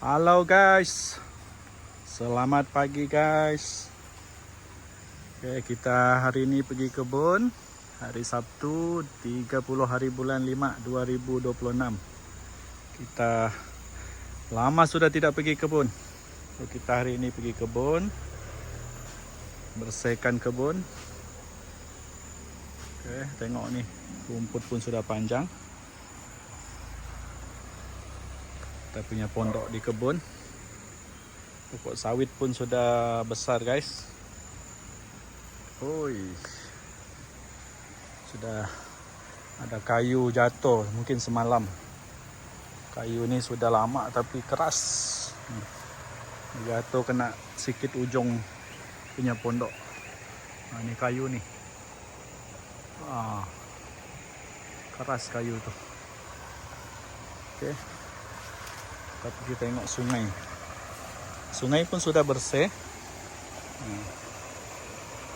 Halo guys, selamat pagi guys. Oke, kita hari ini pergi kebun. Hari Sabtu 30 hari bulan 5 2026. Kita lama sudah tidak pergi kebun. So, kita hari ini pergi kebun, bersihkan kebun. Oke, tengok nih, rumput pun sudah panjang. Kita punya pondok di kebun. Pokok sawit pun sudah besar guys. Oi, sudah ada kayu jatuh mungkin semalam. Kayu ini sudah lama tapi keras. Jatuh kena sikit ujung punya pondok. Nah, ini kayu nih. Keras kayu tuh. Oke. Tapi kita tengok sungai. Sungai pun sudah bersih.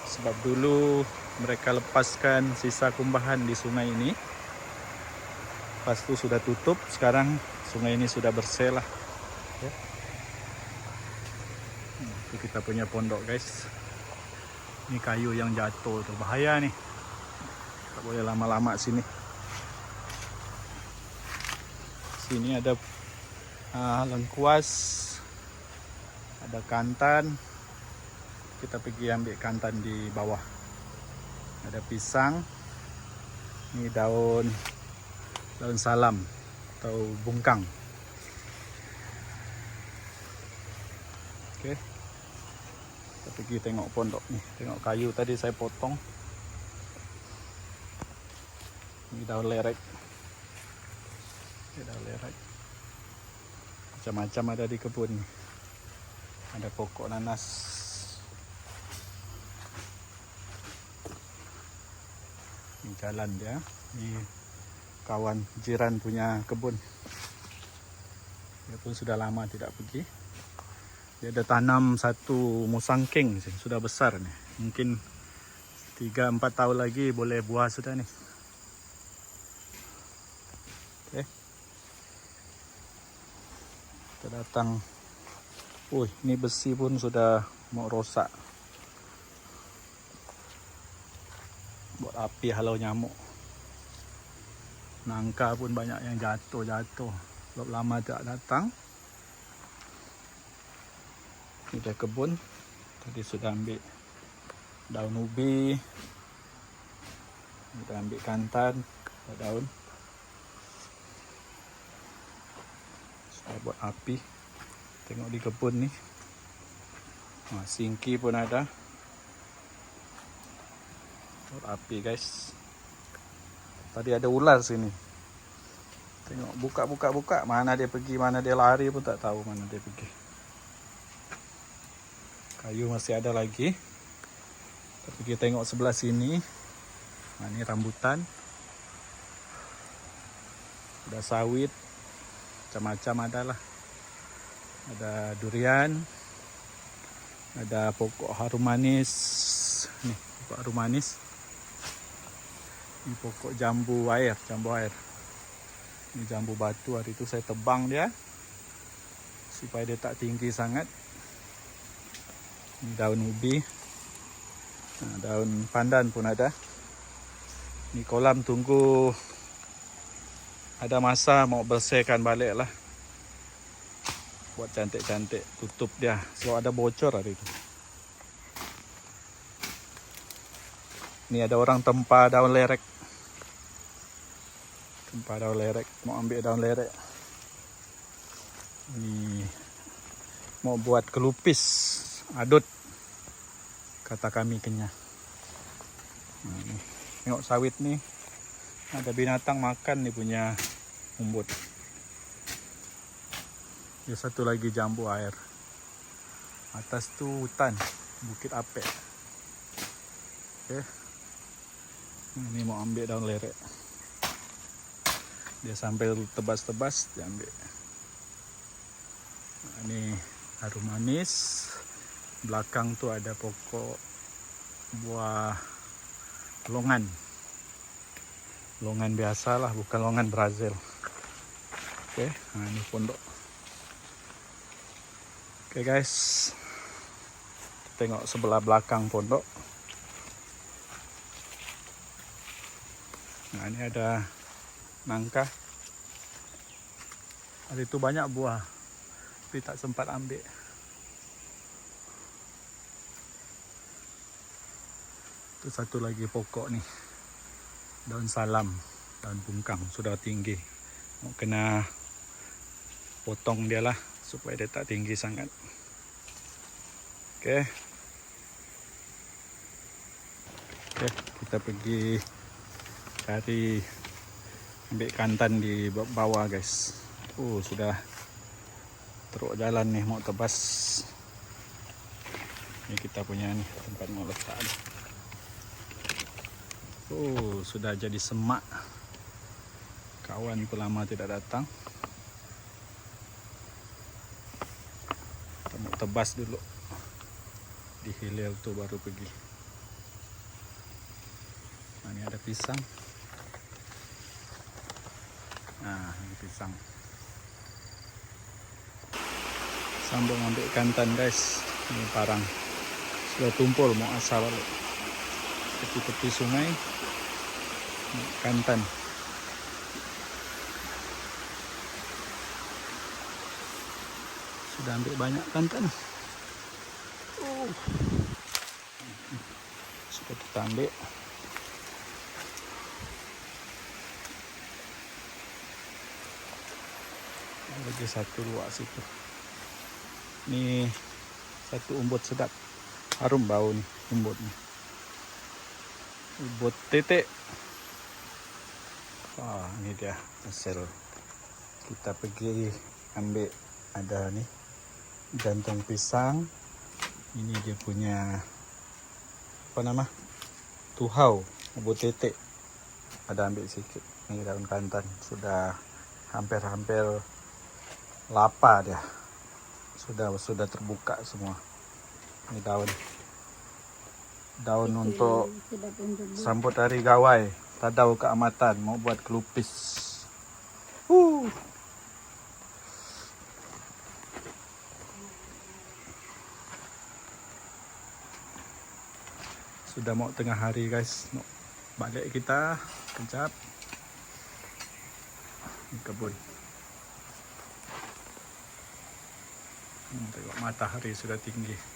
Sebab dulu mereka lepaskan sisa kumbahan di sungai ini. Lepas itu sudah tutup. Sekarang sungai ini sudah bersih lah. Okay. Itu kita punya pondok guys. Ini kayu yang jatuh tuh. Bahaya nih. Tak boleh lama-lama sini. Sini ada lengkuas, ada kantan. Kita pergi ambil kantan di bawah. Ada pisang. Ini daun salam atau bungkang. Oke. Kita pergi tengok pondok nih. Tengok kayu tadi saya potong. Ini daun lerek. Ini daun lerek. Macam-macam ada di kebun. Ada pokok nanas. Ini jalan dia. Ini kawan jiran punya kebun. Dia pun sudah lama tidak pergi. Dia ada tanam satu musangking. Sudah besar nih. Mungkin 3-4 tahun lagi boleh buah sudah nih. Oke. Kita datang. Ini besi pun sudah mau rosak. Buat api halau nyamuk. Nangka pun banyak yang jatuh. Belum lama tak datang. Ini dah kebun. Tadi sudah ambil daun ubi. Sudah ambil kantan. Daun. Sudah buat api. Tengok di kebun ni. Singki pun ada. Buat api guys. Tadi ada ular sini. Tengok buka. Mana dia pergi, mana dia lari pun tak tahu mana dia pergi. Kayu masih ada lagi. Tapi kita tengok sebelah sini. Ini rambutan. Ada sawit. Macam-macam ada lah. Ada durian. Ada pokok harum manis. Nih, pokok harum manis. Ini pokok jambu air. Ini jambu batu. Hari itu saya tebang dia. Supaya dia tak tinggi sangat. Ini daun ubi. Daun pandan pun ada. Ini kolam tunggu. Ada masa mau bersihkan balik lah. Buat cantik-cantik. Tutup dia. Sebab ada bocor hari itu. Ini ada orang tempah daun lerek. Mau ambil daun lerek. Ini mau buat kelupis adut. Kata kami kenyah. Tengok sawit nih. Ada binatang makan nih punya umbut. Dia satu lagi jambu air. Atas tu hutan. Bukit Apek. Oke. Ini mau ambil daun lerek. Dia sampai tebas-tebas dia ambil. Ini harum manis. Belakang tu ada pokok buah longan. Longan biasa lah, bukan longan Brazil. Oke, ini pondok. Oke guys, tengok sebelah belakang pondok. Nah ini ada nangka. Hari itu banyak buah, tapi tak sempat ambil. Itu satu lagi pokok nih, daun salam, daun bungkang sudah tinggi. Mau kena potong dia lah supaya dia tak tinggi sangat. Oke. Oke, kita pergi cari ambil kantan di bawah guys. Sudah teruk jalan nih mau tebas. Ini kita punya nih tempat mau letak. Sudah jadi semak. Kawan pun lama tidak datang. Kita mau tebas dulu. Di hilir tuh baru pergi. Nah, ini ada pisang. Nah, ini pisang. Sambung ambil kantan guys. Ini parang sudah tumpul mau asal balik. Tepi-tepi sungai. Kantan. Sudah ambil banyak kantan. Sudah kita ambil. Lagi satu luak situ. Ini satu umbut sedap. Harum bau nih umbutnya. Umbut tetek. Ini dia hasil. Kita pergi ambil, ada nih jantung pisang. Ini dia punya apa nama? Tuhau, umbut tetek. Ada ambil sedikit. Ini daun kantan sudah hampir lapa dia. Sudah terbuka semua. Ini daun untuk sambut hari gawai, tadau keamatan, mau buat kelupis. Sudah mau tengah hari guys, mau balik kita kejap. Ini kebun. Tengok matahari sudah tinggi.